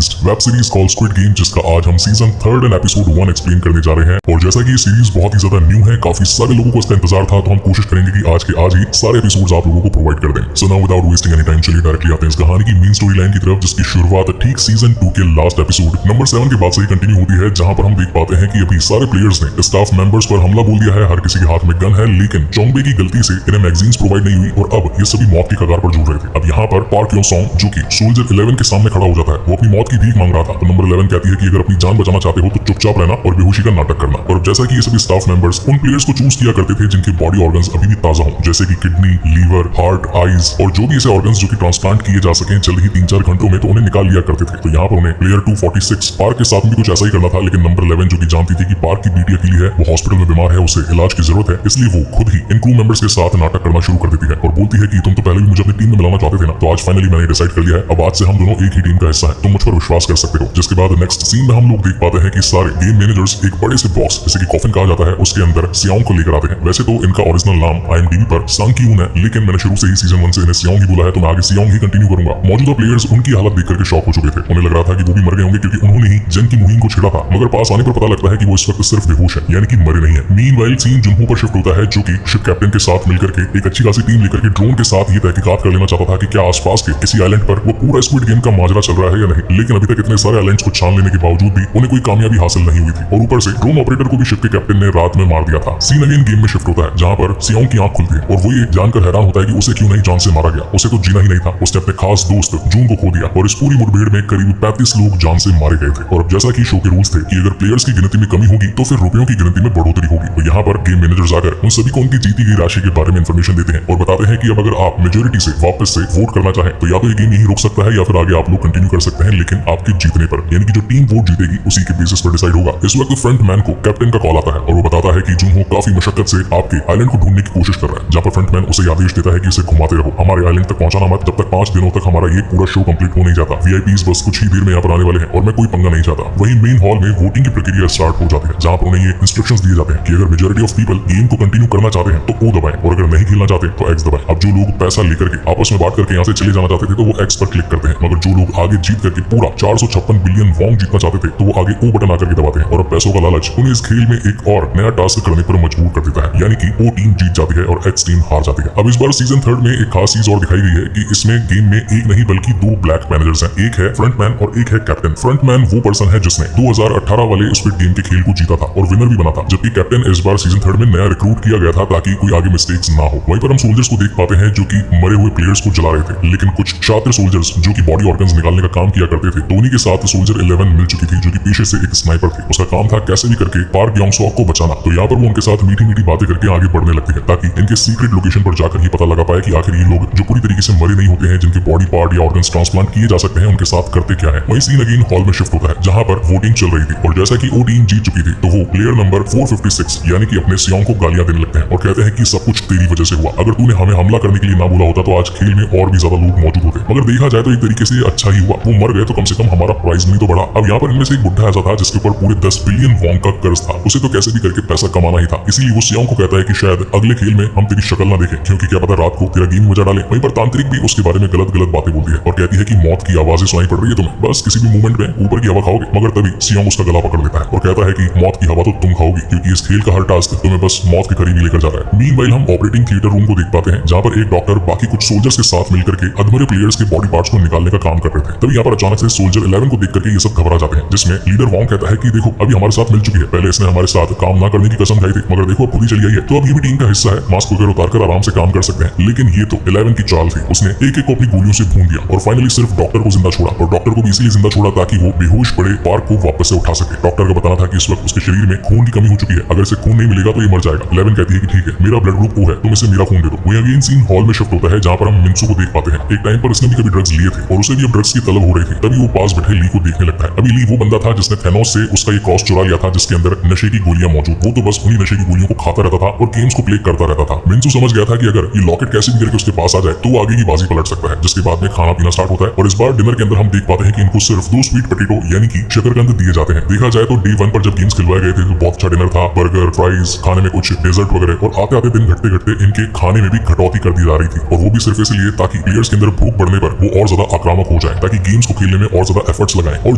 Released web series called Squid game, जिसका आज हम सीजन 3 एंड एपिसोड 1 एक्सप्लेन करने जा रहे हैं। और जैसा कि ये सीरीज बहुत ही ज्यादा न्यू है, काफी सारे लोगों को इसका इंतजार था, तो हम कोशिश करेंगे कि आज के आज ही सारे एपिसोड्स आप लोगों को प्रोवाइड कर दें। So now without wasting any time चलिए डायरेक्टली आते हैं इस कहानी की मेन स्टोरी लाइन की तरफ, जिसकी शुरुआत ठीक सीजन 2 के लास्ट एपिसोड नंबर 7 के बाद से ही कंटिन्यू होती है, जहां पर हम देख पाते हैं कि अभी सारे प्लेयर्स ने स्टाफ मेंबर्स पर हमला बोल दिया है। हर किसी के हाथ में गन है, लेकिन चोंगबे की गलती से इन्हें मैगजीन्स प्रोवाइड नहीं हुई और अब ये सभी मौत की कगार पर जूझ रहे थे। अब यहाँ पर पार्क योंग सॉन्ग, जो कि सोल्जर 11 के सामने खड़ा हो जाता है, वो अपनी मौत की भीख मांग रहा था। तो नंबर 11 कहती है कि अगर अपनी जान बचाना चाहते हो तो चुपचाप रहना और बेहोशी का नाटक करना। और जैसा कि ये सभी स्टाफ मेंबर्स उन प्लेयर्स को चूज किया करते थे जिनके बॉडी ऑर्गन्स अभी भी ताजा हों, जैसे कि किडनी, लीवर, हार्ट, आईज और जो भी ऐसे ऑर्गन्स जो कि ट्रांसप्लांट किए जा सके जल्द ही 3-4 घंटों में, तो उन्हें निकाल लिया करते थे। तो यहाँ पर उन्हें प्लेयर 246 पार्क के साथ भी कुछ ऐसा ही करना था, लेकिन नंबर 11 जो कि जानती थी कि पार्क की बेटी अकेली है, वो हॉस्पिटल में बीमार है, उसे इलाज की जरूरत है, इसलिए वो खुद ही इन क्रू मेंबर्स के साथ नाटक करना शुरू कर देती है और बोलती है कि तुम तो पहले भी मुझे अपनी टीम में मिलाना चाहते थे ना, तो आज फाइनली मैंने डिसाइड कर लिया है, अब आज से हम दोनों एक ही टीम का हिस्सा हैं, तुम मुझ पर विश्वास कर सकते हो। जिसके बाद नेक्स्ट सीन में हम लोग देख पाते हैं कि सारे गेम मैनेजर्स एक बड़े से बॉक्स, जैसे कि कॉफिन कहा जाता है, उसके अंदर सियोंग को लेकर आते हैं। वैसे तो इनका ओरिजिनल नाम IMDb पर सांग की यून है, लेकिन मैंने शुरू से ही सीजन 1 से इन्हें सियोंग ही बोला है, तो मैं आगे सियोंग ही कंटिन्यू करूंगा। मौजूदा प्लेयर्स उनकी हालत देख करके शॉक हो चुके थे। उन्हें लग रहा था कि वो भी मर गए होंगे, क्योंकि उन्होंने ही जंग की मुहिम को छिड़ा था, मगर पास आने पर पता लगता है कि वो इस वक्त सिर्फ बेहोश है, यानी कि मरे नहीं है। मीनवाइल सीन जुन्हो पर शिफ्ट होता है, जो कि शिप कैप्टन के साथ मिलकर के एक अच्छी खासी टीम लेकर के ड्रोन के साथ ये तहकीकात कर लेना चाहता था कि क्या आसपास के किसी आइलैंड पर वो पूरा स्क्विड गेम का माजरा चल रहा है या नहीं। लेकिन अभी तक इतने सारे आइलैंड्स को छान लेने के बावजूद भी उन्हें कोई कामयाबी हासिल नहीं हुई थी, और ऊपर से ड्रोन ऑपरेटर को भी शिप के कैप्टन ने रात में मार दिया था। सीन अगेन गेम में शिफ्ट होता है, जहां पर सियोंग की आंख खुलती है और वो ये जानकर हैरान होता है कि उसे क्यों नहीं जान से मारा गया। उसे तो जीना ही नहीं था, उसने अपने खास दोस्त जून को खो दिया और इस पूरी मुठभेड़ में करीब 35 लोग जान से मारे गए थे। और अब जैसा कि शो के रूल्स थे कि अगर प्लेयर्स की गिनती में कमी होगी तो फिर रुपयों की गिनती में बढ़ोतरी होगी, तो यहाँ पर गेम मैनेजर्स आकर उन सभी को उनकी जीती गई राशि के बारे में इंफॉर्मेशन देते हैं और बताते हैं कि अब अगर आप मेजोरिटी से वापस से वोट करना चाहें तो या तो ये गेम यही रुक सकता है या फिर आगे आप लोग कंटिन्यू कर सकते हैं, लेकिन आपके जीतने पर, यानी कि जो टीम वोट जीतेगी उसी के बेसिस पर डिसाइड होगा। इस वक्त फ्रंट मैन को कैप्टन का कॉल आता है और वो बताता है कि जुन्हो काफी मशक्कत से आपके आइलैंड को ढूंढने की कोशिश कर रहा है, जहाँ पर फ्रंट मैन उसे आदेश देता है कि इसे घुमाते रहो, हमारे आइलैंड तक पहुंचाना मत, जब तक 5 दिनों तक हमारा ये पूरा शो कंप्लीट हो नहीं जाता। VIPs बस कुछ ही देर में यहाँ पर आने वाले हैं और मैं कोई पंगा नहीं चाहता। वही मेन हॉल में वोटिंग की प्रक्रिया स्टार्ट हो जाती है, जहाँ पर उन्हें ये इंस्ट्रक्शंस दिए जाते हैं कि अगर मेजॉरिटी ऑफ पीपल गेम को कंटिन्यू करना चाहते हैं तो O दबाएं, और अगर नहीं खेलना चाहते तो X दबाएं। अब जो लोग पैसा लेकर के आपस में बांट करके यहाँ से चले जाना चाहते थे तो वो X पर क्लिक करते हैं, मगर जो लोग आगे जीत करके पूरा 456 बिलियन वॉन्ग जीतना चाहते थे तो वो आगे O बटन आकर के दबाते हैं। और अब पैसों का लालच उन्हें इस खेल में एक और नया टास्क करने पर मजबूर कर देता है, यानी कि O टीम जीत जाती है और X टीम हार जाती है। अब इस बार सीजन 3 में एक खास चीज और दिखाई गई है कि इसमें गेम में एक नहीं बल्कि 2 ब्लैक मैनेजर्स हैं, एक है फ्रंट मैन और एक है कैप्टन। फ्रंट मैन वो पर्सन है जिसने 2018 वाले स्क्विड गेम के खेल को जीता था और विनर भी बना था, जबकि कैप्टन इस बार सीजन 3 में नया रिक्रूट किया गया था ताकि कोई आगे मिस्टेक्स ना हो। वहीं पर हम सोल्जर्स को देख पाते हैं जो कि मरे हुए प्लेयर्स को जला रहे थे, लेकिन कुछ शातिर सोल्जर्स जो कि बॉडी ऑर्गन्स निकालने का काम किया करते थे, तो उन्हीं के साथ सोल्जर 11 मिल चुकी थी, जो कि पेशे से एक स्नाइपर थी। उसका काम था कैसे भी करके पार्क योंग सॉन्ग को बचाना। तो यहाँ पर वो उनके साथ मीठी मीठी बातें करके आगे बढ़ने लगती है, ताकि इनके सीक्रेट लोकेशन पर जाकर ही पता लगा पाए कि आखिर ये लोग जो पूरी तरीके से मरे नहीं होते हैं, जिनके बॉडी पार्ट या ऑर्गन्स ट्रांसप्लांट किए जा सकते हैं, उनके साथ करते क्या है। वही सीन अगेन हॉल में शिफ्ट होता है, जहाँ पर वोटिंग चल रही थी और जैसा कि O टीम जीत चुकी थी तो वो प्लेयर नंबर 456 यानी कि अपने सियोंग को गालियां देने लगते हैं और कहते हैं कि सब कुछ तेरी वजह से हुआ, अगर तूने हमें हमला करने के लिए ना बोला होता तो आज खेल में और भी ज्यादा लोग मौजूद होते। मगर देखा जाए तो एक तरीके से अच्छा ही हुआ, वो मर गए तो कम से कम हमारा प्राइस मनी तो बढ़ा। अब यहाँ पर इनमें से एक बुढ़ा ऐसा था जिसके ऊपर पूरे 10 बिलियन वॉन्ग का कर्ज था, उसे तो कैसे भी करके पैसा कमाना ही था, इसीलिए वो सियोंग को कहता है कि शायद अगले खेल में हम तेरी शक्ल ना देखें, क्योंकि क्या पता रात को तेरा गेम मजा डाले। वहीं पर तांत्रिक भी उसके बारे में गलत गलत बातें बोलती है और कहती है कि मौत की आवाजें सुनाई पड़ रही है तुम्हें, बस किसी भी मूवमेंट में ऊपर की हवा खाओगे। मगर तभी सियोंग उसका गला पकड़ लेता है और कहता है कि मौत की हवा तो तुम खाओगी, क्योंकि इस खेल का हर टास्क तुम्हें बस मौत के करीब ही लेकर जा रहा है। मीनवाइल हम ऑपरेटिंग थिएटर रूम को देख पाते हैं, जहाँ पर एक डॉक्टर बाकी कुछ सोल्जर्स के साथ मिलकर के अधमरे प्लेयर्स के बॉडी पार्ट्स को निकालने का काम कर रहे थे। तभी यहाँ पर अचानक से सोल्जर 11 को देख करके ये सब घबरा जाते हैं, जिसमें लीडर वॉन्ग कहता है कि देखो अभी हमारे साथ मिल चुकी है, पहले इसने हमारे साथ काम ना करने की कसम खाई थी, मगर देखो अब खुद ही चली आई है, तो अब ये भी टीम का हिस्सा है, मास्क वगैरह उतार कर आराम से काम कर सकते हैं। लेकिन ये तो 11 की चाल थी, उसने एक एक को अपनी गोलियों से भून दिया और फाइनली सिर्फ डॉक्टर को जिंदा छोड़ा, और डॉक्टर को भी इसलिए जिंदा छोड़ा ताकि वो बेहोश पड़े पार्क को वापस से उठा सके। डॉक्टर का बताना था कि इस वक्त उसके शरीर में खून की कमी हो चुकी है, अगर इसे खून नहीं मिलेगा तो ये मर जाएगा। 11 कहती है कि ठीक है, मेरा ब्लड ग्रुप O है, तुम इसे मेरा खून दे दो। वहीं अगेन सीन हॉल में शिफ्ट होता है, जहाँ पर हम मिन्सू को देख पाते हैं। एक टाइम पर इसने भी कभी ड्रग्स लिए थे और उसे भी अब ड्रग्स की तलब हो रही थी, तभी वो पास बैठे ली को देखने लगता है। अभी ली वो बंदा था जिसने थैनोस से उसका ये क्रॉस चुरा लिया था, जिसके अंदर नशे की गोलियां मौजूद, वो तो बस उन्हीं नशे की गोलियों को खाता रहता था और गेम्स को प्ले करता रहता था। मिन्सू समझ गया था कि अगर ये लॉकेट कैसे भी करके उसके पास आ जाए तो वो आगे की बाजी पलट सकता है, जिसके बाद में खाना पीना स्टार्ट होता है। और इस बार डिनर के अंदर हम देख पाते हैं कि इनको सिर्फ 2 स्वीट पोटैटो यानी कि शकरकंद दिए जाते हैं। देखा जाए तो डे 1 पर जब गेम्स खिलवाए गए थे तो बहुत अच्छा डिनर था, बर्गर, फ्राइज, खाने में कुछ डेजर्ट वगैरह, और आते आते दिन घटते घटते इनके खाने में भी कटौती कर दी जा रही थी, और वो भी सिर्फ इसलिए ताकि प्लेयर्स के अंदर भूख बढ़ने पर वो और ज्यादा आक्रामक हो जाए, ताकि गेम्स को खेलने में और ज्यादा एफर्ट्स लगाएं। और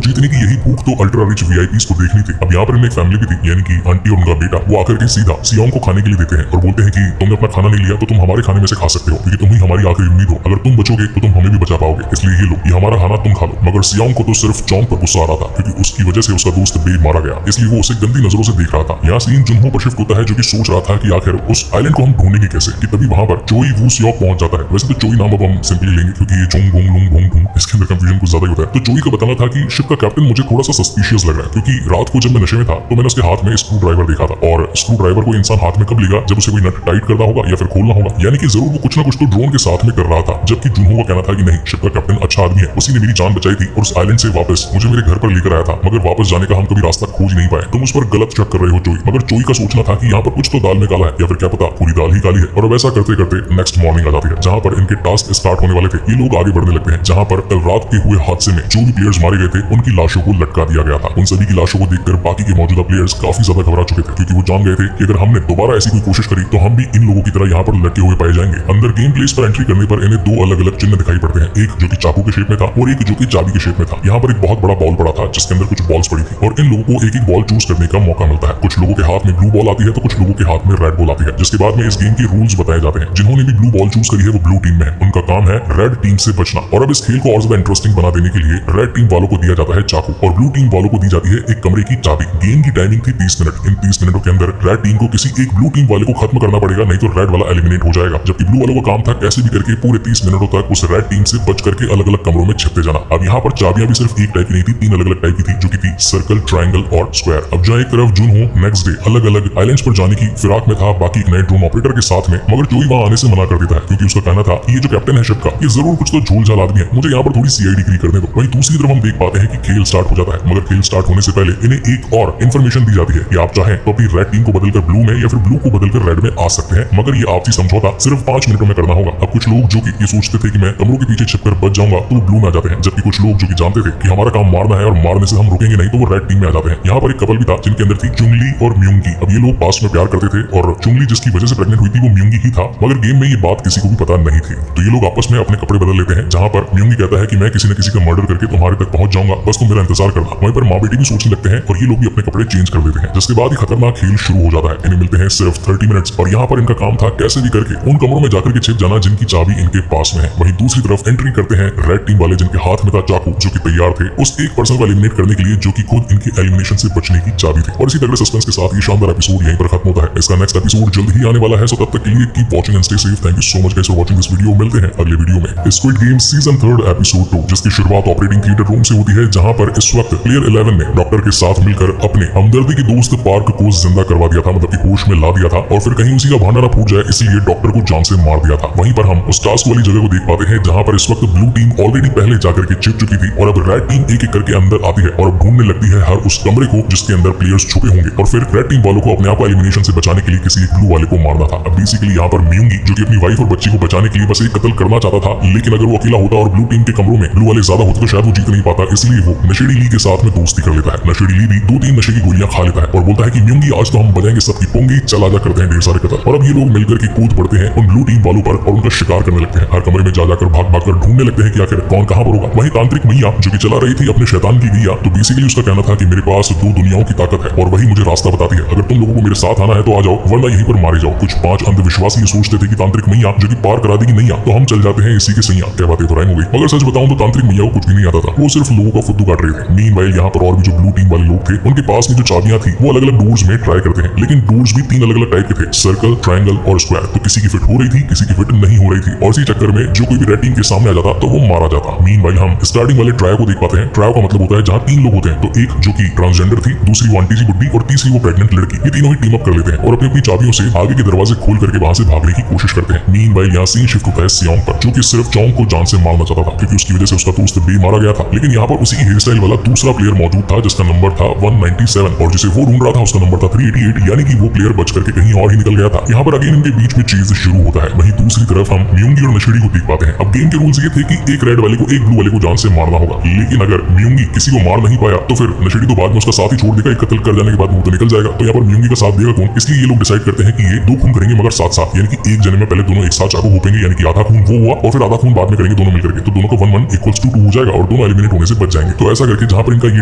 जीतने की यही भूख तो अल्ट्रा रिच वीआईपीज को देखनी थी। अब यहाँ पर इनमें एक फैमिली भी थी, यानी कि आंटी और उनका बेटा। वो आकर के सीधा सियोंग को खाने के लिए देते हैं और बोलते हैं कि तुमने अपना खाना नहीं लिया तो तुम हमारे खाने में से खा सकते हो, क्योंकि तुम ही हमारी आखिरी उम्मीद हो। अगर तुम बचोगे तो तुम हमें भी बचा पाओगे, इसलिए ये लो, ये हमारा खाना तुम खा लो। मगर सियोंग को तो सिर्फ चोंग पर गुस्सा आ रहा था, क्योंकि उसकी वजह से उसका दोस्त बे मारा गया, इसलिए वो उसे गंदी नजरों से देख रहा था। यहाँ सीन जुनहो पर शिफ्ट होता है, जो कि सोच रहा था कि आखिर उस आइलैंड को हम ढूंढेंगे कैसे, कि तभी वहां पर चोई वू सियोक पहुंच जाता है। वैसे तो चोई नाम अब हम सिंपली लेंगे, क्योंकि ये चोंग भोंग लुंग भोंग ढूंढ, इसके अंदर कंफ्यूजन कुछ ज्यादा ही होता है। तो चोई का बताना था कि शिप का कैप्टन मुझे थोड़ा सा सस्पिशियस लग रहा है, क्योंकि रात को जब मैं नशे में था तो मैंने उसके हाथ में स्क्रू ड्राइवर देखा था, और स्क्रू ड्राइवर को इंसान हाथ में कब लेगा, जब उसे कोई नट टाइट करना होगा या फिर खोलना होगा। यानी कि जरूर वो कुछ ना कुछ तो ड्रोन के साथ में कर रहा था। जबकि जुनहो का कहना था कि नहीं, शिप का कैप्टन अच्छा आदमी है, उसी ने मेरी जान बचाई थी और उस आइलैंड से वापस मुझे मेरे घर पर लेकर आया था, मगर वापस जाने का हम कभी रास्ता खोज नहीं पाए। तुम उस पर गलत शक कर रहे हो चोई। मगर चोई का सोचना था कि यहाँ पर कुछ तो दाल में काला है, या फिर क्या पता पूरी दाल ही काली है। और वैसा करते करते नेक्स्ट मॉर्निंग आ जाती है, जहाँ पर इनके टास्क स्टार्ट होने वाले थे। ये लोग आगे बढ़ने लगते हैं, जहाँ पर कल रात के हुए हादसे में जो भी प्लेयर्स मारे गए थे उनकी लाशों को लटका दिया गया था। उन सभी की लाशों को देखकर बाकी के मौजूदा प्लेयर्स काफी ज्यादा घबरा चुके थे, क्योंकि वो जान गए थे कि अगर हमने दोबारा ऐसी कोई कोशिश करी तो हम भी इन लोगों की तरह यहाँ पर लटके हुए पाए जाएंगे। अंदर गेम प्लेस पर एंट्री करने पर इन्हें दो अलग अलग चिन्ह दिखाई पड़ते हैं, एक जो कि चाकू के शेप में था और एक जो कि चाबी के शेप में था। यहाँ पर एक बहुत बड़ा बॉल पड़ा था, जिसके अंदर कुछ बॉल्स पड़ी थी, और इन लोगों को एक एक बॉल चूज करने का मौका मिलता है। कुछ लोगों के हाथ में ब्लू बॉल आती है तो कुछ लोगों के हाथ में रेड बॉल आती है। जिसके बाद में इस गेम के रूल्स बताए जाते हैं। जिन्होंने भी ब्लू बॉल चूज करी है वो ब्लू टीम में है, उनका काम है रेड टीम से बचना। और अब इस खेल को और ज्यादा इंटरेस्टिंग बना देने के लिए रेड टीम वालों को दिया जाता है चाकू और ब्लू टीम वालों को दी जाती है एक कमरे की चाबी। गेम की टाइमिंग थी 30 मिनट। इन 30 मिनटों के अंदर रेड टीम को किसी एक ब्लू टीम वाले को खत्म करना पड़ेगा, नहीं तो रेड वाला एलिमिनेट हो जाएगा। जबकि ब्लू वालों का काम था कैसे भी करके पूरे 30 मिनटों तक उस रेड टीम से बच करके अलग अलग कमरों में छिपते जाना। अब यहाँ पर चाबियां भी सिर्फ एक टाइप की नहीं थी, तीन अलग अलग टाइप की थी, जो की थी सर्कल, ट्रायंगल और स्क्वायर। अब जहाँ एक तरफ जुनहो नेक्स्ट डे अलग अलग आइलैंड्स पर जाने की फिराक में था, बाकी एक नए ड्रोन ऑपरेटर के साथ में, मगर चोई वहां आने से मना कर देता है, क्योंकि उसका कहना था कि ये जो कैप्टन है शिप का, ये जरूर कुछ तो झोल झाल आदमी है, मुझे यहाँ पर थोड़ी सीआईडी क्री करने दो। वहीं दूसरी तरफ हम देख पाते हैं कि खेल स्टार्ट हो जाता है, मगर खेल स्टार्ट होने से पहले इन्हें एक और इन्फॉर्मेशन दी जाती है कि आप चाहें तो अपनी रेड टीम को बदलकर ब्लू में या फिर ब्लू को बदलकर रेड में आ सकते हैं, मगर ये आपसी समझौता सिर्फ 5 मिनटों में करना होगा। अब कुछ लोग जो कि ये सोचते थे कि मैं कमरों के पीछे छिपकर बच जाऊंगा तो वो ब्लू में आ जाते हैं, जबकि कुछ लोग जो कि जानते थे कि हमारा काम मारना है और मारने से हम रुकेंगे नहीं, तो वो रेड टीम में आ जाते हैं। यहाँ पर एक कपल भी था जिनके अंदर थी चुंगली और म्यूंगी। अब ये लोग पास में प्यार करते थे और चुंगली जिसकी वजह से प्रेग्नेंट हुई थी वो म्यूंगी ही था, मगर गेम में ये बात किसी को भी पता नहीं थी। तो ये लोग आपस में अपने कपड़े बदल लेते हैं, जहाँ पर म्यूंगी कहता है कि मैं किसी न किसी का मर्डर करके तुम्हारे तक पहुंच जाऊंगा, बस तुम मेरा इंतजार करना। वहीं पर माँ बेटी भी सोचने लगते हैं और ये लोग भी अपने कपड़े चेंज कर लेते हैं, जिसके बाद ही खतरनाक खेल शुरू हो जाता है। इन्हें मिलते हैं सिर्फ 30 मिनट्स और यहाँ पर इनका काम था कैसे भी करके उन कमरों में जाकर के छिप जाना जिनकी चाबी इनके पास में है। वहीं दूसरी तरफ एंट्री करते हैं रेड टीम वाले, जिनके हाथ में था चाकू, जो कि तैयार थे उस एक पर्सन को एलिमिनेट करने के लिए जो कि खुद इनके एलिमिनेशन से बचने की चाबी थी। और इसी तगड़े सस्पेंस के साथ ये शानदार एपिसोड यहीं पर खत्म होता है। इसका नेक्स्ट एपिसोड जल्द ही आने वाला है, सो तब तक के लिए keep watching and stay safe. Thank you so much guys for watching this video. मिलते हैं अगले वीडियो में। स्क्विड गेम सीजन 3 एपिसोड 2, जिसकी शुरुआत ऑपरेटिंग थिएटर रूम से होती है, जहां पर इस वक्त प्लेयर 11 ने डॉक्टर के साथ मिलकर अपने हमदर्दी के दोस्त पार्क को जिंदा करवा दिया था, मतलब कि होश में ला दिया था, और फिर कहीं उसी का भांडा ना फूट जाए इसलिए डॉक्टर को जान से मार दिया था। वहीं पर हम उस टास्क वाली जगह को देख पाते हैं, जहां पर इस वक्त ब्लू टीम ऑलरेडी पहले जाकर के छिप चुकी थी और अब रेड टीम एक एक करके अंदर आती है और अब ढूंढने लगती है हर उस कमरे को जिसके अंदर प्लेयर्स छुपे होंगे, और फिर रेड टीम वालों को अपने आप को एलिमिनेशन से बचाने के लिए किसी एक ब्लू वाले को मारना था। अब बेसिकली यहाँ पर म्यूंगी जो कि अपनी वाइफ और बच्ची को बचाने के लिए बस एक कत्ल करना चाहता था, लेकिन अगर वो अकेला होता और ब्लू टीम के कमरों में ब्लू वाले ज्यादा होते तो शायद वो जीत नहीं पाता, इसलिए वो नशेड़ी ली के साथ में दोस्ती कर लेता है। नशेड़ी ली भी 2-3 नशे की गोलियां खा लेता है और बोलता है कि म्यूंगी आज तो हम बजाएंगे सबकी पोंगी, चल आजा, करते हैं ढेर सारे कत्ल। और अब ये लोग मिलकर के कूद पड़ते हैं उन ब्लू टीम वालों पर और उनका शिकार करने लगते हैं। हर कमरे में जा जाकर भाग भाग कर ढूंढने लगते हैं कि आखिर कौन कहां पर होगा। वहीं तांत्रिक मैया जो कि चला रही थी अपने शैतान की गैया, तो बेसिकली उसका कहना था कि मेरे पास 2 दुनियाओं की ताकत है और वही मुझे रास्ता बताती है, अगर तुम लोगों को मेरे साथ आना है तो आ जाओ, वरना यहीं पर मारे जाओ। कुछ 5 अंधविश्वासी ये सोचते थे कि तांत्रिक मैया जो कि पार करा देगी नैया तो हम चल जाते हैं इसी के सैया। क्या बातें तो राइम हो गई, मगर सच बताऊं तो तांत्रिक मैया को कुछ भी नहीं आता था, वो सिर्फ लोगों का फुद्दू काट रहे थे। मीनवाइल यहाँ पर और भी जो ब्लू टीम वाले लोग थे उनके पास में जो चाबियां थी वो अलग अलग डोर्स में ट्राई करते हैं, लेकिन डोर्स भी 3 अलग अलग टाइप के थे, सर्कल, ट्रायंगल और स्क्वायर। तो किसी की फिट हो रही थी, किसी की फिट नहीं हो रही थी, और इसी चक्कर में जो कोई भी रेड टीम के सामने आ जाता तो वो मारा जाता। मीनवाइल हम स्टार्टिंग वाले ट्रायो को देख पाते हैं। ट्रायो का मतलब होता है जहाँ 3 लोग होते हैं, तो एक जो कि ट्रांसजेंडर थी, दूसरी वो आंटी जी बुड्ढी और तीसरी वो प्रेग्नेंट लड़की, ये तीनों ही टीम अप कर लेते हैं और अपनी अपनी चाबियों से आगे के दरवाजे खोल करके वहां से भागने की कोशिश करते हैं। मीनवाइल यहाँ सीन शिफ्ट होता है सियोंग पर, जो कि सिर्फ चोंग को जान से मारना चाहता था, क्योंकि उसकी वजह से उसका दोस्त बे मारा गया था। लेकिन यहाँ पर उसी हेयर स्टाइल वाला दूसरा प्लेयर मौजूद था जिसका नंबर था 197 और जिसे वो ढूंढ रहा था उसका नंबर था 388, यानी कि वो प्लेयर बच करके कहीं और ही निकल गया था। यहाँ पर अगेन इनके बीच में चीज शुरू होता है। वहीं दूसरी तरफ हम म्यूंगी और नशेड़ी को देख पाते हैं। अब गेम के रूल्स ये थे कि एक रेड वाले को एक ब्लू वाले को जान से मारना होगा, लेकिन अगर म्यूंगी किसी को मार नहीं पाया तो फिर नशेड़ी तो बाद में उसका साथ ही छोड़ देगा, एक कत्ल कर जाने के बाद वो तो निकल जाएगा। तो यहाँ पर म्यूंगी का साथ देगा कौन, इसलिए ये लोग डिसाइड करते हैं कि ये 2 खून करेंगे मगर साथ साथ, यानी कि एक जने में पहले दोनों एक साथ चाकू घोपेंगे, यानी कि आधा खून वो हुआ और फिर आधा खून बाद में करेंगे दोनों मिलकर के, तो दोनों का 1-1 = 2 हो जाएगा। और दोनों एलिमिनेट होने से बच जाएंगे। तो ऐसा करके जहाँ पर इनका ये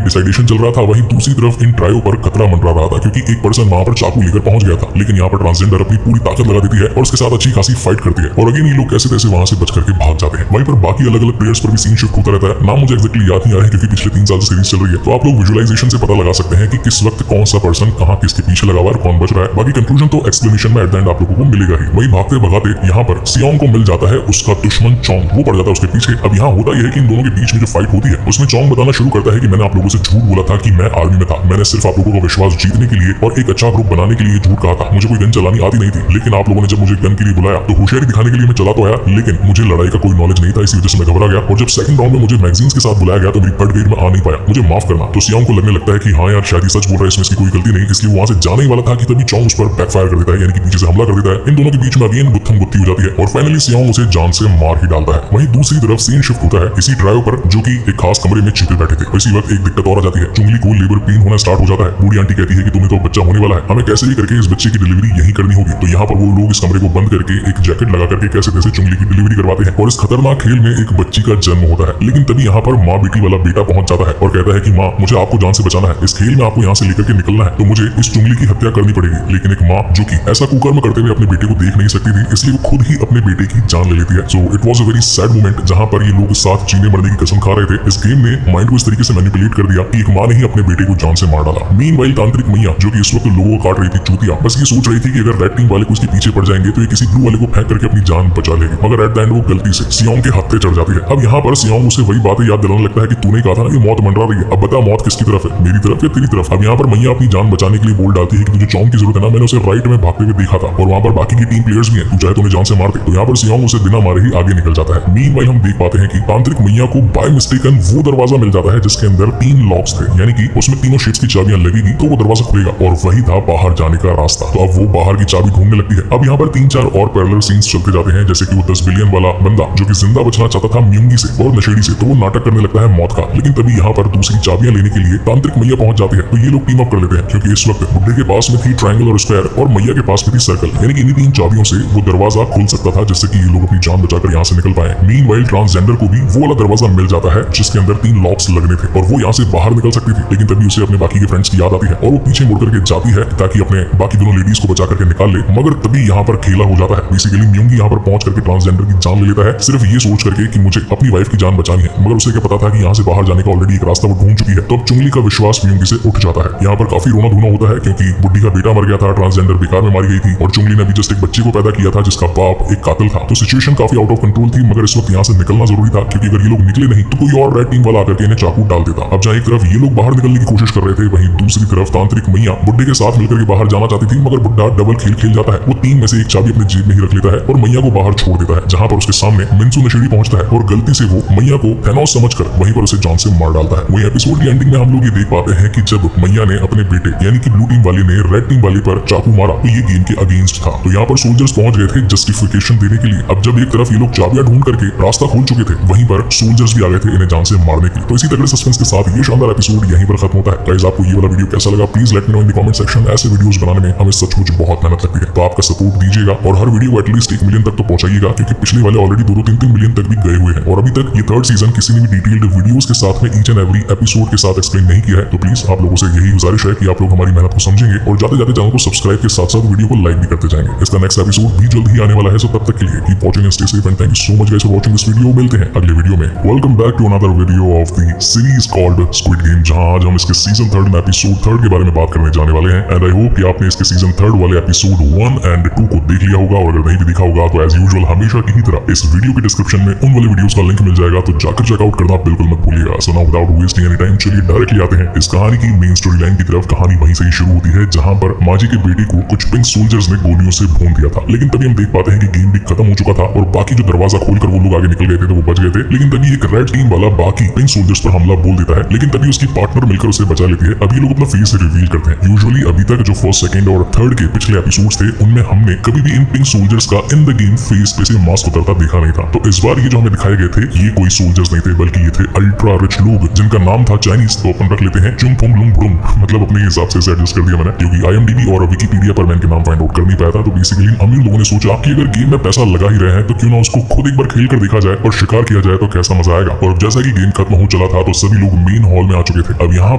डिसाइडेशन चल रहा था, वहीं दूसरी तरफ इन ट्रायो पर खतरा मंडरा रहा था, क्योंकि एक पर्सन वहाँ पर चाकू लेकर पहुंच गया था। लेकिन यहाँ पर ट्रांसजेंडर अपनी पूरी ताकत लगा देती है और उसके साथ अच्छी खासी फाइट करती है, और अगेन ये लोग कैसे तैसे वहाँ से बच करके भाग जाते हैं। वहीं पर बाकी अलग अलग प्लेयर्स पर भी सीन शिफ्ट होता रहता है। नाम मुझे एक्जैक्टली याद नहीं आ रहा है, क्योंकि पिछले 3 साल से सीरीज चल रही है, तो आप लोग विजुअलाइजेशन से पता लगा सकते हैं कि किस वक्त कौन सा पर्सन कहाँ किसके पीछे लगा हुआ है, कौन बच रहा है। बाकी कंक्लूजन तो एक्सप्लेनेशन में एट द एंड आप लोगों को मिलेगा ही। वही भागते भगाते यहाँ पर सियोंग को मिल जाता है उसका दुश्मन चोंग, वो पड़ जाता है उसके पीछे। अब यहाँ होता यह है कि इन दोनों के बीच में जो फाइट होती है, उसमें चोंग बताना शुरू करता है कि मैंने आप लोगों से झूठ बोला था कि मैं आर्मी में था, मैंने सिर्फ आप लोगों का विश्वास जीतने के लिए और एक अच्छा ग्रुप बनाने के लिए झूठ कहा था। मुझे कोई गन चलानी आती नहीं थी, लेकिन आप लोगों ने जब मुझे गन के लिए बुलाया तो होशियारी दिखाने के लिए मैं चला तो आया, लेकिन मुझे लड़ाई का कोई नॉलेज नहीं था, इसी वजह से मैं घबरा गया। और जब सेकंड राउंड में मुझे मैगजीन्स के साथ बुलाया गया तो मेरी फट गई, मैं आ नहीं पाया, मुझे माफ करना। तो सियोंग को लगने लगता है कि हाँ यार शायद सच बोल रहा है, इसमें इसकी कोई गलती नहीं, इसलिए वहां से जाने ही वाला था कि तभी चोंग उस पर बैकफायर कर देता है, यानी कि पीछे से हमला कर देता है। इन दोनों के बीच में अगेन गुत्थम गुत्ती हो जाती है और फाइनली सियोंग उसे जान से मार ही डालता है। वहीं दूसरी तरफ सीन शिफ्ट होता है इसी ट्रायो पर, जो कि एक खास कमरे में चीते बैठे थे। इसी वक्त एक दिक्कत और आ जाती है, चुंगली को लेबर पेन होना स्टार्ट हो जाता है। बूढ़ी आंटी कहती है कि तुम्हें तो बच्चा होने वाला है, हमें कैसे भी करके इस बच्चे की डिलीवरी यहीं करनी होगी। तो यहाँ पर वो लोग इस कमरे को बंद करके एक जैकेट लगा करके कैसे तैसे चुंगली की डिलीवरी करवाते हैं, और इस खतरनाक खेल में एक बच्ची का जन्म होता है। लेकिन तभी यहाँ पर माँ बेटी वाला बेटा पहुंच जाता है और कहता है कि माँ मुझे आपको जान से बचाना है, इस खेल में आपको यहाँ से लेकर के निकलना है, तो मुझे इस चुंगली की हत्या करनी पड़ेगी। लेकिन एक माँ जो कि ऐसा कुकर्म करते हुए अपने बेटे को देख नहीं सकती थी, इसलिए वो खुद ही अपने बेटे की जान ले लेती है। So it was a very sad moment, जहाँ पर ये लोग साथ जीने मरने की कसम खा रहे थे। इस गेम ने माइंड को इस तरीके से मैनिपुलेट कर दिया कि एक माँ ने ही अपने बेटे को जान से मार डाला। मीनवाइल तांत्रिक मैया जो कि इस वक्त लोगों को काट रही थी चूतिया, बस ये सोच रही थी कि अगर रेड टीम वाले को उसके पीछे पड़ जाएंगे तो ये किसी ब्लू वाले को फेंक करके अपनी जान बचा लेगी, मगर एट द एंड वो गलती से सियोंग के हत्थे चढ़ जाती है। अब यहाँ पर सियोंग उसे वही बातें याद दिलाने लगता है कि तूने कहा था ना कि मौत मंडरा रही है, अब बता मौत किसकी तरफ है, मेरी तरफ या तेरी तरफ। अब यहाँ पर मैया अपनी जान बचाने के लिए बोल डालती है कि तुझे चोंग की जरूरत है ना, मैंने उसे राइट में भागते हुए देखा था और वहाँ पर बाकी की टीम प्लेयर्स भी हैं, तू चाहे तो उन्हें जान से मार दे। तो यहाँ पर सियोंग उसे बिना मारे ही आगे निकल जाता है। मीनवाइल हम देख पाते हैं कि तांत्रिक मैया को बाय मिस्टेकन वो दरवाजा मिल जाता है जिसके अंदर 3 लॉक्स थे, यानी कि उसमें तीनों शिप्स की चाबियां लगेगी तो वो दरवाजा खुलेगा, और वही था बाहर जाने का रास्ता। तो अब वो बाहर की चाबी ढूंढने लगती है। अब यहाँ पर 3-4 और पैरेलल सीन्स चलते जाते हैं, जैसे कि वो 10 बिलियन वाला बंदा जो कि जिंदा बचना चाहता था म्यूंगी से और नशेड़ी से, तो वो नाटक करने लगता है मौत का। लेकिन तभी यहाँ पर दूसरी चाबियां लेने के लिए तांत्रिक मैया पहुंच जाती है, तो ये लोग टीम अप कर लेते हैं, क्योंकि इस वक्त बुड्ढे के पास में थी ट्रायंगल और स्क्वायर और मैया के पास में थी सर्कल, यानी कि इन्हीं 3 चाबियों से वो दरवाजा खुल सकता था, जिससे कि ये लोग अपनी जान बचाकर यहाँ से निकल पाए। मीनवाइल ट्रांसजेंडर को भी वो वाला दरवाजा मिल जाता है जिसके अंदर 3 लॉक्स लगने थे और वो यहाँ से बाहर निकल सकती थी। लेकिन तभी उसे अपने बाकी के फ्रेंड्स की याद आती है और वो पीछे मुड़ करके जाती है ताकि अपने बाकी दोनों लेडीज को बचा करके निकाल ले, मगर तभी यहाँ पर खेला हो जाता है। बेसिकली म्यूंगी यहाँ पर पहुंच करके ट्रांसजेंडर की जान ले लेता है, सिर्फ ये सोच करके कि मुझे अपनी वाइफ की जान बचानी है, मगर उसे क्या पता था कि यहाँ से बाहर जाने का ऑलरेडी एक रास्ता वो ढूंढ चुकी है। तो अब चुंगली का विश्वास म्यूंगी से उठ जाता है। यहाँ पर काफी रोना धोना होता है, क्योंकि बुड्ढी का बेटा मर गया था, ट्रांसजेंडर बेकार में मारी गई थी और चुंगली ने अभी जस्ट एक बच्चे को पैदा किया था जिसका बाप एक कातिल था। तो सिचुएशन काफी आउट ऑफ कंट्रोल थी, मगर इस वक्त यहाँ से निकलना जरूरी था, क्योंकि अगर ये लोग निकले नहीं तो कोई और रेड टीम वाला आकर के इन्हें चाकू डाल देता। अब जहाँ एक तरफ ये लोग बाहर निकलने की कोशिश कर रहे थे, वहीं दूसरी तरफ तांत्रिक मैया बुड्ढे के साथ मिलकर के बाहर जाना चाहती थी, मगर बुड्ढा डबल खेल खेल जाता है। वो 3 में से एक चाबी अपने जेब में ही रख लेता है और मैया को बाहर छोड़ देता है, जहाँ पर उसके सामने मिन्सू नशेड़ी पहुंचता है और गलती से वो मैया को थैनोस समझकर वहीं पर उसे जान से मार डालता है। वही एपिसोड की एंडिंग में हम लोग ये देख पाते हैं कि जब मैया ने अपने बेटे यानी कि ब्लू टीम वाले ने रेड टीम वाले पर चाकू मारा तो ये गेम के अगेंस्ट था। तो यहाँ पर सोल्जर्स पहुंच गए थे जस्टिफिकेशन देने के लिए। अब जब एक तरफ ये लोग चाबियां ढूंढ करके रास्ता खोल चुके थे, वहीं पर सोल्जर्स भी आ गए थे इन्हें जान से मारने के लिए। तो इसी तगड़े सस्पेंस के साथ ये शानदार एपिसोड यहीं पर खत्म होता है। गाइस आपको ये वाला वीडियो कैसा लगा please let me know in the comment section. ऐसे वीडियोस बनाने में हमें सचमुच बहुत मेहनत लगती है, तो आपका सपोर्ट दीजिएगा और हर वीडियो को एटलीस्ट 1 मिलियन तक तो पहुंचाइएगा, क्योंकि पिछले वाले ऑलरेडी 2-3 मिलियन तक भी गए हुए हैं और अभी तक ये 3rd सीजन किसी ने भी डिटेल्ड वीडियोस के साथ में ईच एंड एवरी एपिसोड के साथ एक्सप्लेन नहीं किया है। तो प्लीज आप लोगों से यही गुजारिश है कि आप लोग हमारी मेहनत को समझेंगे और जाते जाते चैनल को सब्सक्राइब के साथ साथ वीडियो को लाइक भी करते जाएंगे। इसका नेक्स्ट एपिसोड भी जल्द ही आने वाला है, सो तब तक के लिए keep watching and stay safe and thank you so much guys for watching this video. मिलते हैं अगले वीडियो में। Welcome back to another video of the series called Squid Game, जहां आज हम इसके सीजन 3 में एपिसोड 3 के बारे में बात करने जाने वाले हैं। एंड आई होप कि आपने इसके सीजन 3 वाले एपिसोड 1 एंड 2 को देख लिया होगा, और अगर नहीं भी देखा होगा तो एज यूजुअल हमेशा की ही तरह इस वीडियो के डिस्क्रिप्शन में उन वाले वीडियोस का लिंक मिल जाएगा, तो जाकर चेकआउट करना बिल्कुल मत भूलिएगा। So now without wasting any time चलिए डायरेक्टली आते हैं इस कहानी की मेन स्टोरी लाइन की तरफ। कहानी वहीं से ही शुरू होती है जहां पर माजी के बेटे को कुछ पिंक सोल्जर्स ने गोलियों से भून दिया था। लेकिन तभी हम देख पाते हैं कि गेम भी खत्म हो चुका था और बाकी जो दरवाजा खोलकर वो लोग आगे निकल गए थे तो वो बच गए थे। लेकिन तभी एक रेड टीम वाला बाकी पिंक सोल्जर्स पर हमला बोल देता है, लेकिन तभी उसकी पार्टनर मिलकर उसे बचा लेती है। अभी लोग अपना फेस रिवील करते हैं। यूजुअली अभी तक जो 1st, 2nd और 3rd के पिछले एपिसोड्स थे उनमें हमने कभी भी इन पिंक सोल्जर्स का इन द गेम फेस पे से मास्क उतरता देखा नहीं था। तो इस बार ये जो हमें दिखाए गए थे ये कोई सोल्जर्स नहीं थे, बल्कि ये थे अल्ट्रा रिच लोग जिनका नाम था चाइनीज, तो अपन रख लेते हैं चुंग फुंग लुंग ब्रुंग, मतलब अपने हिसाब से एडजस्ट कर दिया मैंने, क्योंकि IMDb और विकिपीडिया पर मैं इनके नाम फाइंड आउट कर नहीं पाया था। तो बेसिकली हम लोगों ने सोचा कि अगर गेम में पैसा लगा ही रहे हैं तो क्यों ना उसको खुद एक बार खेल कर देखा जाए और शिकार किया जाए तो कैसा मजा आएगा। और जैसा कि गेम खत्म हो चला था तो सभी लोग मेन हॉल में आ चुके थे। अब यहाँ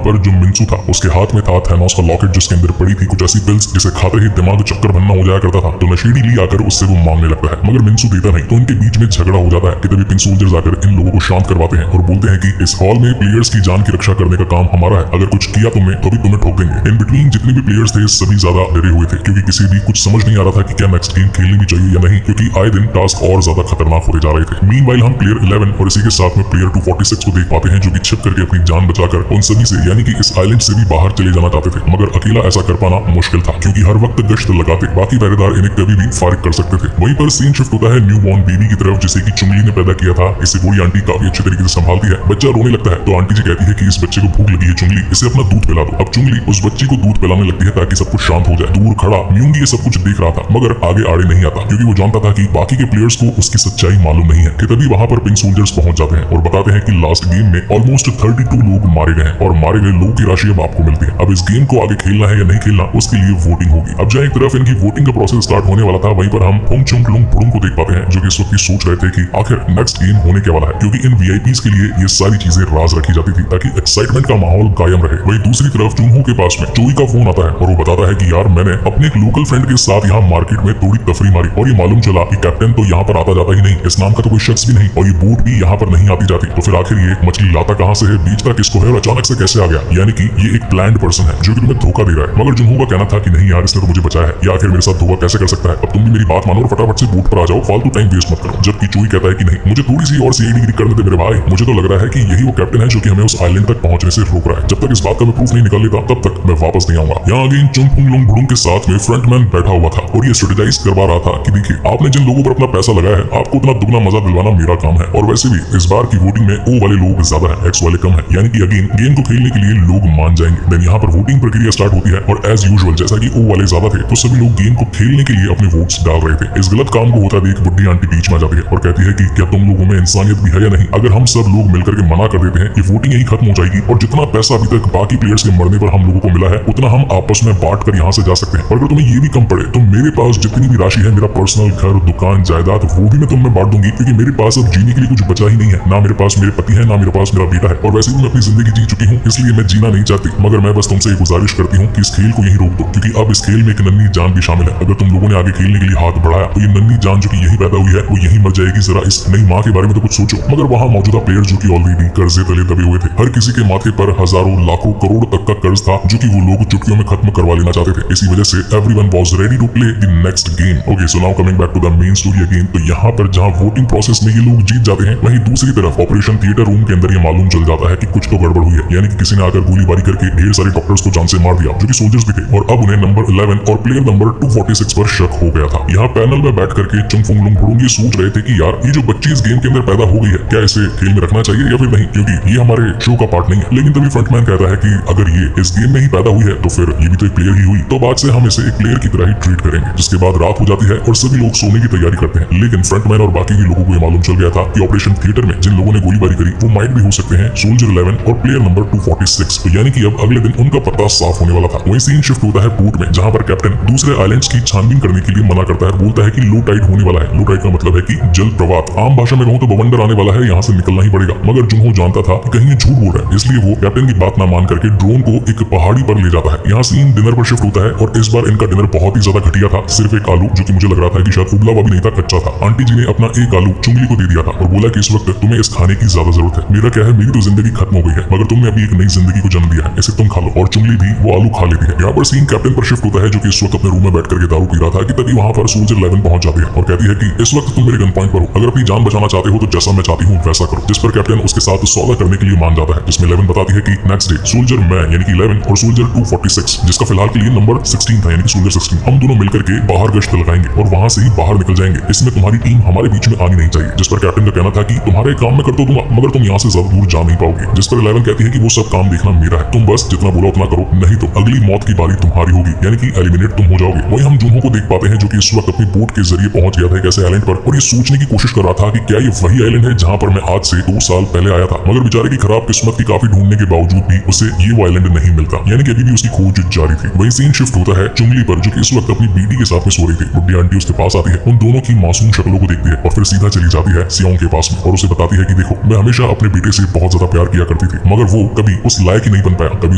पर जो मिन्सू था उसके हाथ में था थैनोस का लॉकेट जिसके अंदर पड़ी थी कुछ ऐसी पिल्स जिसे खाते ही दिमाग चक्कर बनना हो जाया करता था। तो नशेड़ी ली आकर उससे वो मांगने लगता है मगर मिन्सू देता नहीं। तो उनके बीच में झगड़ा हो जाता है कि तभी पिंक सोल्जर्स आकर इन लोगों को शांत करवाते हैं और बोलते हैं कि इस हॉल में प्लेयर्स की जान की रक्षा करने का काम हमारा है, अगर कुछ किया तुमने तो भी तुम्हें ठोक देंगे। इन बिटवीन जितने भी प्लेयर्स थे सभी ज्यादा डरे हुए थे क्योंकि किसी भी कुछ समझ नहीं आ रहा था कि क्या नेक्स्ट गेम खेलनी भी चाहिए या नहीं, क्योंकि आए दिन टास्क और ज्यादा खतरनाक होते जा रहे थे। मीनवाइल हम प्लेयर 11 और इसी के साथ में प्लेयर 246 को देख पाते हैं जो कि छिप करके अपनी जान बचाकर उन सभी से यानी कि इस आइलैंड से भी बाहर चले जाना चाहते थे, मगर अकेला ऐसा कर पाना मुश्किल था क्योंकि हर वक्त गश्त लगाते बाकी पहरेदार इन्हें कभी भी फारिग कर सकते थे। वहीं पर सीन शिफ्ट होता है न्यू बॉर्न बेबी की तरफ जिसे कि चुंगली ने पैदा किया था। इसे बूढ़ी आंटी काफी अच्छे तरीके से संभालती है। बच्चा रोने लगता है तो आंटी जी कहती है कि इस बच्चे को भूख लगी है चुंगली, इसे अपना दूध पिला दो। अब चुंगली उस बच्ची को दूध पिलाने लगती है ताकि सब कुछ शांत हो जाए। दूर खड़ा म्यूंगी ये सब कुछ देख रहा था मगर आगे आड़े नहीं आता क्योंकि वो जानता था कि बाकी के प्लेयर्स को उसकी सच्चाई मालूम नहीं है। कि तभी वहां पर पिंक सोल्जर्स पहुंच जाते हैं और बताते हैं कि लास्ट गेम में ऑलमोस्ट 32 लोग मारे गए हैं और मारे गए लोगों की राशि अब आपको मिलती है। अब इस गेम को आगे खेलना है या नहीं खेलना उसके लिए वोटिंग होगी। अब जहाँ एक तरफ इनकी वोटिंग का प्रोसेस स्टार्ट होने वाला था वहीं पर हम फुंग चुंग लुंग फुडुंग को देख पाते हैं जो कि इस वक्त सोच रहे थे कि आखिर नेक्स्ट गेम होने के वाला है क्योंकि इन वीआईपीज के लिए ये सारी चीजें राज रखी जाती थी ताकि एक्साइटमेंट का माहौल कायम रहे। वहीं दूसरी तरफ चुनहो के पास में चोई का फोन आता है और वो बताता है कि यार मैंने अपने एक लोकल फ्रेंड के साथ यहाँ मार्केट में थोड़ी तफरी मारी और ये मालूम चला कि कैप्टन तो यहाँ पर आता जाता ही नहीं, इस नाम का तो कोई शख्स भी नहीं और ये बोट भी यहाँ पर नहीं आती जाती, तो फिर आखिर ये मछली लाता कहाँ से है, बेचता किसको है और अचानक से कैसे आ गया। यानी कि ये एक प्लान्ड पर्सन है जो कि तुम्हें धोखा दे रहा है। मगर जुनहो का कहना था कि नहीं यार इसने तो मुझे बचाया है, या आखिर मेरे साथ धोखा कैसे कर सकता है। अब तुम भी मेरी बात मानो और फटाफट से बोट पर आ जाओ, फालतू टाइम वेस्ट मत करो। जबकि चोई कहता है कि नहीं मुझे थोड़ी सी और सीआईडी करने दे मेरे भाई, मुझे तो लग रहा है कि यही वो कैप्टन है जो कि हमें उस आइलैंड तक पहुंचने से रोक रहा है। जब तक इस बात का मैं प्रूफ नहीं निकाल लेता तब तक मैं वापस नहीं आऊंगा। यहाँ आगे इन चुंगफुंग लुंग फुडुंग के साथ में फ्रंटमैन बैठा हुआ था और ये स्ट्रेटेजाइज करवा रहा था कि देखिए आपने जिन लोगों पर अपना पैसा लगाया है आपको उतना दुगना मजा दिलवाना मेरा काम है। और वैसे भी इस बार की वोटिंग में ओ वाले लोग ज्यादा है, एक्स वाले कम है, यानी कि अगेन गेम को खेलने के लिए लोग मान जाएंगे। देन यहाँ पर वोटिंग प्रक्रिया स्टार्ट होती है और एज यूजुअल जैसा कि ओ वाले ज्यादा थे तो सभी लोग गेम को खेलने के लिए अपने वोट्स डाल रहे थे। इस गलत काम को होता देख बुढ़ी आंटी बीच में आ जाती है और कहती है कि क्या तुम लोगों में इंसानियत भी है या नहीं, अगर हम सब लोग मिलकर के मना कर देते हैं ये वोटिंग यही खत्म हो जाएगी और जितना पैसा अभी तक बाकी प्लेयर्स के मरने पर हम लोगों को मिला है उतना हम आपस में बांट कर यहाँ से जा सकते हैं। और अगर तुम्हें ये भी कम पड़े तो मेरे पास जितनी भी राशि है मेरा पर्सनल घर दुकान जायदाद वो भी मैं तुम्हें बांट दूंगी क्योंकि मेरे पास अब जीने के लिए कुछ बचा ही नहीं है, ना मेरे पास मेरे पति है ना मेरे पास मेरा बेटा है और वैसे भी मैं अपनी जिंदगी जी चुकी हूँ इसलिए मैं जीना नहीं चाहती। मगर मैं बस तुमसे गुजारिश करती हूँ कि इस खेल को यही रोक दो क्योंकि अब इस खेल में एक नन्ही जान भी शामिल है। अगर तुम लोगों ने आगे खेलने के लिए हाथ बढ़ाया तो ये नन्ही जान जो कि यही पैदा हुई है वो यही मर जाएगी। जरा इस नई माँ के बारे में तो कुछ सोचो। मगर वहाँ मौजूदा प्लेयर जो कि ऑलरेडी कर्जे तले दबे हुए थे, हर किसी के माथे पर हजारों लाखों करोड़ तक का कर्ज था जो कि वो लोग चुटकियों में खत्म करवा लेना चाहते थे। इसी वजह से everyone was ready to play the next game. Okay so now coming back to the main story again. तो यहाँ पर जहाँ वोटिंग प्रोसेस में ये लोग जीत जाते हैं वहीं दूसरी तरफ ऑपरेशन थिएटर रूम के अंदर ये मालूम चल जाता है कि कुछ तो गड़बड़ हुई है, यानी कि किसी ने आकर गोलीबारी करके ढेर सारे डॉक्टर्स को जान से मार दिया जो कि सोल्जर्स भी थे और अब उन्हें नंबर 11 और प्लेयर नंबर 246 पर शक हो गया था। यहाँ पैनल में बैठ करके चुंगफुंग लुंग फुडुंग ये सोच रहे थे कि यार ये जो बच्ची इस गेम के अंदर पैदा हो गई है क्या इसे खेल में रखना चाहिए या फिर नहीं, क्योंकि ये हमारे शो का पार्ट नहीं है। लेकिन तभी फ्रंटमैन कहता है कि अगर ये इस गेम में ही पैदा हुई है तो फिर ये भी तो एक प्लेयर ही हुई, तो आज से हम इसे एक प्लेयर की तरह ही ट्रीट करेंगे। जिसके बाद रात हो जाती है और सभी लोग सोने की तैयारी करते हैं। लेकिन फ्रंटमैन और बाकी के लोगों को ये मालूम चल गया था कि ऑपरेशन थिएटर में जिन लोगों ने गोलीबारी करी वो माइट भी हो सकते हैं सोल्जर 11 और प्लेयर नंबर 246। तो यानी कि अब अगले दिन उनका पत्ता साफ होने वाला था। वहीं सीन शिफ्ट होता है पोर्ट में जहां पर कैप्टन दूसरे आइलैंड्स की छानबीन करने के लिए मना करता है, बोलता है कि लो टाइड होने वाला है। लो टाइड का मतलब है कि जल प्रवाह, आम भाषा में कहूं तो बवंडर आने वाला है, यहाँ से निकलना ही पड़ेगा। मगर जुनहो जानता था कि कहीं ये झूठ बोल रहा है, इसलिए वो कैप्टन की बात ना मान करके ड्रोन को एक पहाड़ी पर ले जाता है। यहाँ सीन डिनर पर शिफ्ट होता है और इस बार इनका डिनर बहुत ही ज्यादा घटिया था। सिर्फ एक आलू जो कि मुझे लग रहा था कि शायद उबला हुआ भी नहीं था, कच्चा था। आंटी जी ने अपना एक आलू चुंगली को दे दिया था और बोला कि इस वक्त तुम्हें इस खाने की ज्यादा जरूरत है। मेरा क्या है, मेरी तो जिंदगी खत्म हो गई है मगर तुमने अभी एक नई जिंदगी को जन्म दिया है, इसे तुम खा लो। और चुंगली भी वो आलू खा लेती है। यहाँ पर सीन कैप्टन पर शिफ्ट होता है जो कि इस वक्त अपने रूम में बैठ करके दारू पी रहा था कि तभी वहाँ पर सोल्जर 11 पहुंच जाती है और कहती है कि इस वक्त तुम मेरे गन पॉइंट पर हो, अगर अपनी जान बचाना चाहते हो तो जैसा मैं चाहती हूँ वैसा करो। जिस पर कैप्टन उसके साथ सौदा करने के लिए मान जाता है, जिसमें 11 बताती है कि नेक्स्ट डे सोल्जर मैं यानी कि 11 और सोल्जर 246 जिसका फिलहाल के लिए नंबर 16 था यानी कि सोल्जर 16, हम दोनों मिलकर के बाहर गश्त लगाएंगे और वहां से ही बाहर निकल जाएंगे। इसमें तुम्हारी टीम हमारे बीच में आनी नहीं चाहिए। जिस पर कैप्टन का कहना था कि तुम्हारे काम में कर तो दूंगा मगर तुम यहाँ से ज्यादा दूर जा नहीं पाओगे। जिस पर 11 कहती है कि वो सब काम देखना मेरा है, तुम बस जितना बोला उतना करो, नहीं तो अगली मौत की बारी तुम्हारी होगी, यानी कि एलिमिनेट तुम हो जाओगे। वही हम जुनहो को देख पाते हैं जो कि इस वक्त अपनी बोट के जरिए पहुंच गया था एक ऐसे आइलैंड पर और ये सोचने की कोशिश कर रहा था कि क्या ये वही आइलैंड है जहाँ पर मैं आज से 2 साल पहले आया था। मगर बेचारे की खराब किस्मत की काफी ढूंढने के बावजूद भी उसे ये वो आइलैंड नहीं मिलता, यानी कि अभी भी उसकी खोज जारी थी। वही सीन शिफ्ट होता है चुंगली पर जो कि इस वक्त अपनी बेटी के साथ में सो रही थी। बुढ़ी आंटी उसके पास आती है, उन दोनों की मासूम शक्लों को देखती है और फिर सीधा चली जाती है सियोंग के पास में और उसे बताती है कि कि देखो मैं हमेशा अपने बेटे से बहुत ज्यादा प्यार किया करती थी, मगर वो कभी उस लायक ही नहीं बन पाया। कभी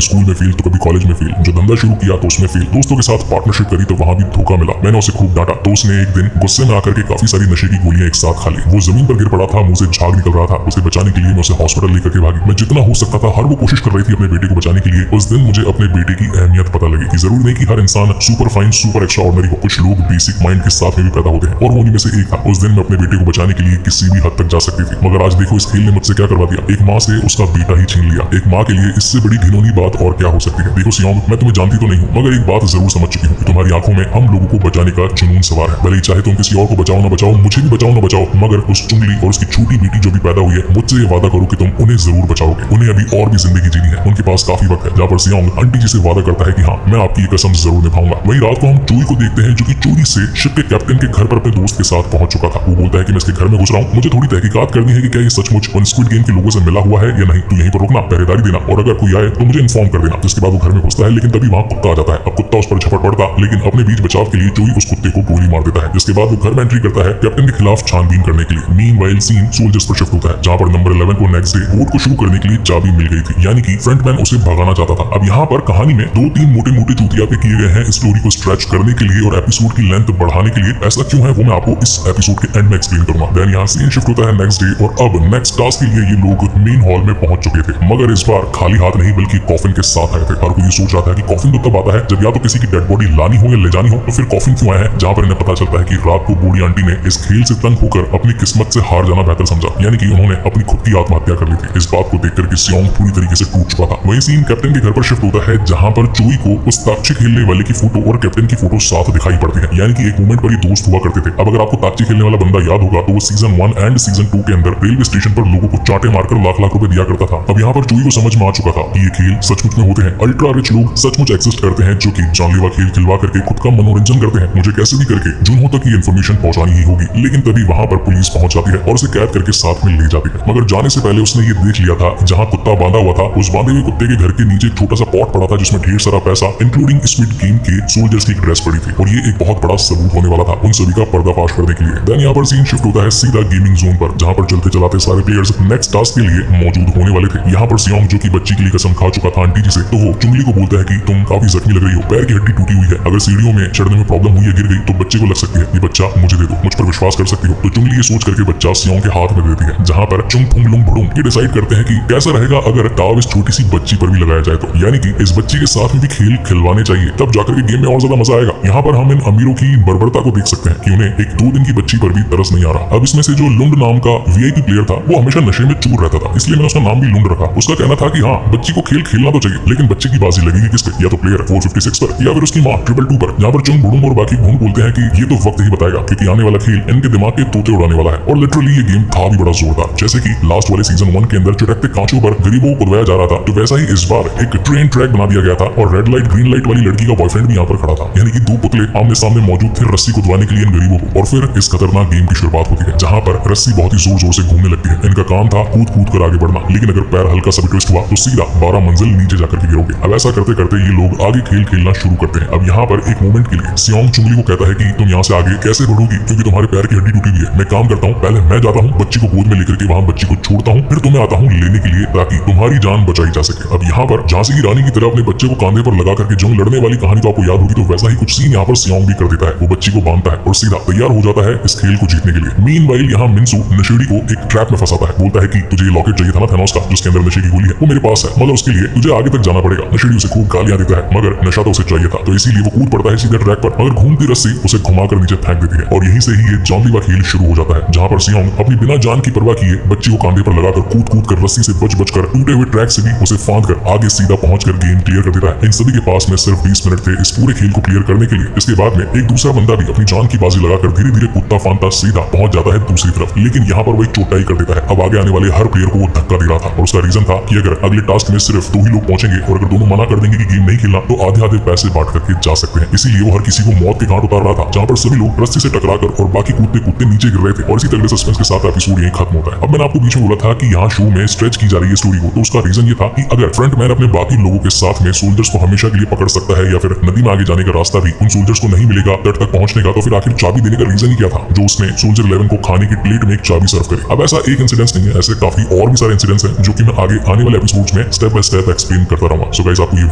स्कूल में फेल तो कभी कॉलेज में फेल, जो धंधा शुरू किया तो उसमें फेल, दोस्तों के साथ पार्टनरशिप करी तो वहां भी धोखा मिला। मैंने उसे खूब डांटा तो उसने एक दिन गुस्से में आकर के काफी सारी नशे की गोलियां एक साथ खा ली। वो जमीन पर गिर पड़ा था, मुंह से झाग निकल रहा था। उसे बचाने के लिए मैं उसे हॉस्पिटल लेकर के भागी। मैं जितना हो सकता था हर वो कोशिश कर रही थी अपने बेटे को बचाने के लिए। उस दिन मुझे अपने बेटे की अहमियत पता लगी कि जरूरी नहीं कि हर इंसान super fine super extra ordinary हो, कुछ लोग बेसिक माइंड के साथ में भी पैदा होते हैं और वो उन्हीं में से एक था। उस दिन मैं अपने बेटे को बचाने के लिए किसी भी हद तक जा सकती थी, मगर आज देखो इस खेल ने मुझसे क्या करवा दिया। एक माँ से उसका बेटा ही छीन लिया। एक माँ के लिए इससे बड़ी घिनौनी बात और क्या हो सकती है। देखो सियोंग, मैं तुम्हें जानती तो नहीं हूँ, मगर एक बात जरूर समझ चुकी हूँ कि तुम्हारी आंखों में हम लोगों को बचाने का जुनून सवार है। भले ही चाहे तुम किसी और को बचाओ ना बचाओ, मुझे भी बचाओ ना बचाओ, मगर उस चुंगली और उसकी छोटी बेटी जो भी पैदा हुई है, मुझसे ये वादा करो कि तुम उन्हें जरूर बचाओगे। उन्हें अभी और भी जिंदगी जीनी है, उनके पास काफी वक्त है। जहाँ पर सियोंग आंटी जी से वादा करता है कि हाँ मैं आपकी ये कसम जरूर निभाऊंगा। वही रात को हम चूई को देखते हैं जो कि चोरी से शिप के कैप्टन के घर पर अपने दोस्त के साथ पहुंच चुका था। वो बोलता है कि मैं इसके घर में घुस रहा हूँ, मुझे थोड़ी तहकीकात करनी है कि क्या ये सचमुच उन स्क्विड गेम के लोगों से मिला हुआ है या नहीं। तो यहीं पर रुकना, पहरेदारी देना और अगर कोई आए तो मुझे इन्फॉर्म कर देना। जिसके बाद वो घर में घुसता है, लेकिन तभी वहाँ कुत्ता आ जाता है। अब कुत्ता उस पर झपट पड़ता, लेकिन अपने बीच बचाव के लिए चोई उस कुत्ते को गोली मार देता है। जिसके बाद वो घर में एंट्री करता है कैप्टन के खिलाफ छानबीन करने के लिए। मीनवाइल सीन सोल्जर्स पर शिफ्ट होता है, जहाँ पर नंबर 11 को नेक्स्ट डे बोट को शुरू करने के लिए चाबी मिल गई थी, यानी कि फ्रंटमैन उसे भगाना चाहता था। अब यहाँ पर कहानी में 2-3 मोटे-मोटे चूतिया पे किए गए हैं स्टोरी को स्ट्रेच करने के लिए और एपिसोड की लेंथ बढ़ाने के लिए। ऐसा क्यों है वो मैं आपको इस एपिसोड के एंड में एक्सप्लेन करूंगा। देन यहाँ सीन शिफ्ट होता है नेक्स्ट डे और अब नेक्स्ट टास्क के लिए ये लोग मेन हॉल में पहुंच चुके थे, मगर इस बार खाली हाथ नहीं बल्कि कॉफिन के साथ आए थे। हर कोई सोच रहा था कि कॉफिन तो तब आता है जब या तो किसी की डेड बॉडी लानी हो या ले जानी हो, तो फिर कॉफिन क्यों आया है। जहाँ पर इन्हें पता चलता है कि रात को बूढ़ी आंटी ने इस खेल से तंग होकर अपनी किस्मत से हार जाना बेहतर समझा, यानी कि उन्होंने अपनी खुद की आत्महत्या कर ली थी। इस बात को देखकर कि सियोंग पूरी तरीके से टूट चुका था। वही सीन कैप्टन के घर पर शिफ्ट होता है, जहाँ पर चोई को उस ताकची खेलने वाले की फोटो और कैप्टन की फोटो साथ दिखाई पड़ती है, यानी कि एक मोमेंट पर ये दोस्त हुआ करते थे। अब अगर आपको ताकची खेलने वाला बंदा याद होगा तो वो सीजन 1 एंड सीजन 2 के अंदर रेलवे स्टेशन पर लोगों को चाटे मारकर लाख-लाख रुपए दिया करता था। अब यहाँ पर चोई को समझ में आ चुका था कि ये खेल सचमुच में होते हैं। अल्ट्रा रिच लोग सचमुच एग्जिस्ट करते हैं जो कि जानलेवा खेल खिलवा करके खुद का मनोरंजन करते हैं। मुझे कैसे भी करके जुनहो तक ये इन्फॉर्मेशन पहुंचानी ही होगी। लेकिन तभी वहां पर पुलिस पहुंच जाती है और उसे कैद करके साथ में ले जाती है, मगर जाने से पहले उसने ये देख लिया था जहाँ कुत्ता बांधा हुआ था, उस बांधे हुए कुत्ते के घर के नीचे एक छोटा सा पॉट पड़ा था जिसमें ढेर सारा पैसा इंक्लूडिंग स्क्विड गेम के सोल्जर्स की ड्रेस पड़ी थी और ये एक बहुत बड़ा सबूत होने वाला था उन सभी का पर्दाफाश करने के लिए। देन यहाँ पर सीन शिफ्ट होता है सीधा गेमिंग जोन पर, जहाँ पर चलते चलाते सारे प्लेयर्स नेक्स्ट टास्क के लिए मौजूद होने वाले थे। यहाँ पर सियोंग जो की बच्ची के लिए कसम खा चुका था आंटी जी से, तो वो चुंगली को बोलता है कि तुम काफी जख्मी लग रही हो, पैर की हड्डी टूटी हुई है, अगर सीढ़ियों में चढ़ने में प्रॉब्लम हुई है, गिर गई तो बच्चे को लग सकती है, ये बच्चा मुझे दे दो, मुझ पर विश्वास कर सकती हो। तो चुंगली ये सोच करके बच्चा सियोंग के हाथ में दे देती है, जहाँ पर चुंग फुंग लुंग भुडुंग ये डिसाइड करते हैं कि कैसा रहेगा अगर ताव इस छोटी सी बच्ची पर भी लगाया जाए तो, यानी कि इस बच्ची के साथ में भी खेल खिलवाने चाहिए, तब जाकर के गेम में और ज्यादा मजा आएगा। यहाँ पर हम इन अमीरों की बर्बरता को देख सकते हैं कि उन्हें एक 2 दिन की बच्ची पर भी तरस नहीं आ रहा। अब इसमें से जो लुंड नाम का वीआईपी प्लेयर था वो हमेशा नशे में चूर रहता था, इसलिए मैंने उसका नाम भी लुंड रखा। उसका कहना था कि हाँ बच्ची को खेल खेलना तो चाहिए, लेकिन बच्चे की बाजी लगेगी किस पे, या तो प्लेयर 456 पर या फिर उसकी माँ 222 पर। जहाँ पर चुंग भुडुंग और बाकी भूंग बोलते हैं कि ये तो वक्त ही बताएगा क्योंकि आने वाला खेल इनके दिमाग के तोते उड़ाने वाला है। और लिटरली ये गेम था भी बड़ा जोरदार। जैसे कि लास्ट वाले सीजन 1 के अंदर चुटकते कांचों पर गरीबों को उड़वाया जा रहा था, तो वैसा ही इस बार एक ट्रेन ट्रैक बना दिया गया था और रेड लाइट ग्रीन लाइट वाली लड़की का बॉयफ्रेंड भी यहाँ पर खड़ा था, यानी कि 2 पुतले आमने सामने मौजूद थे रस्सी को दबाने के लिए इन गरीबों को। और फिर इस खतरनाक गेम की शुरुआत होती है, जहाँ पर रस्सी बहुत ही जोर जोर से घूमने लगती है। इनका काम था कूद कूद कर आगे बढ़ना, लेकिन अगर पैर हल्का सा भी ट्विस्ट हुआ तो सीधा 12 मंजिल नीचे जाकर के गिरोगे। अब ऐसा करते करते ये लोग आगे खेल खेलना शुरू करते हैं। अब यहाँ पर एक मोमेंट के लिए सियोंग चुंगली को कहता है कि तुम यहाँ से आगे कैसे बढ़ोगी, क्योंकि तुम्हारे पैर की हड्डी टूटी हुई है। मैं काम करता हूँ, पहले मैं जाता हूँ बच्ची को गोद में लेकर के वहाँ बच्ची को छोड़ता हूँ, फिर तुम्हें आता हूँ लेने के लिए ताकि तुम्हारी जान बचाई जा सके। अब यहाँ पर झांसी की रानी की तरह अपने बच्चे को कांधे पर लगा करके जंग लड़ने वाली कहानी तो आपको याद होगी, तो वैसा ही कुछ सीन यहाँ पर सियोंग भी कर देता है। वो बच्ची को बांधता है और सीधा तैयार हो जाता है इस खेल को जीतने के लिए। मीनवाइल यहाँ मिन्सू नशेड़ी को एक ट्रैप में फंसाता है, बोलता है कि तुझे ये लॉकेट चाहिए था ना थैनोस का जिसके अंदर नशे की गोली है, वो मेरे पास है, मगर उसके लिए तुझे आगे तक जाना पड़ेगा। नशेड़ी उसे खूब गालियां देता है, मगर नशा तो उसे चाहिए था, तो इसीलिए वो कूद पड़ता है सीधे ट्रैक पर, मगर घूमती रस्सी उसे घुमाकर नीचे फेंक देती है। और यहीं से ही ये जानलेवा खेल शुरू हो जाता है, जहाँ पर सियोंग अपनी बिना जान की परवाह किए बच्ची को कांधे पर लगाकर कूद कूद कर रस्सी से बच कर टूटे हुए ट्रैक से भी उसे फांद कर आगे सीधा पहुंचकर गेम क्लियर कर देता है। इन सभी के पास में सिर्फ 20 मिनट थे इस पूरे खेल को क्लियर करने के लिए। इसके बाद में एक दूसरा बंदा भी अपनी जान की बाजी लगाकर धीरे धीरे कूदता फांदता सीधा पहुंच जाता है दूसरी तरफ, लेकिन यहाँ पर वो एक चोटाई कर देता है। अब आगे आने वाले हर प्लेयर को वो धक्का दे रहा था और उसका रीजन था कि अगर अगले टास्क में सिर्फ 2 ही लोग पहुंचेंगे और अगर दोनों मना कर देंगे कि गेम नहीं खेलना तो आधे आधे पैसे बांट करके जा सकते हैं। इसीलिए वो हर किसी को मौत के घाट उतार रहा था, जहाँ पर सभी लोग रस्सी से टकराकर और बाकी कूदते कूदते नीचे गिर रहे थे। और इसी तगड़े सस्पेंस के साथ एपिसोड यहीं खत्म होता है। अब मैंने आपको बीच में बोला था कि यहाँ शो में स्ट्रेच की जा रही है स्टोरी को, तो उसका रीजन ये था कि अगर फ्रंटमैन अपने बाकी लोगों के साथ में सोल्जर्स को हमेशा के लिए पकड़ सकता है या फिर नदी में आगे जाने का रास्ता भी उन सोल्जर्स को नहीं मिलेगा तट तक पहुंचने का, तो फिर आखिर चाबी देने का रीजन ही क्या था जो उसने सोल्जर 11 को खाने की प्लेट में एक चाबी सर्व करी। अब ऐसा एक इंसिडेंट्स नहीं है, ऐसे काफी और भी सारे इंसिडेंट्स हैं जो कि मैं आगे आने वाले एपिसोड्स में स्टेप बाय स्टेप एक्सप्लेन करता रहूंगा। सो गाइस, आपको ये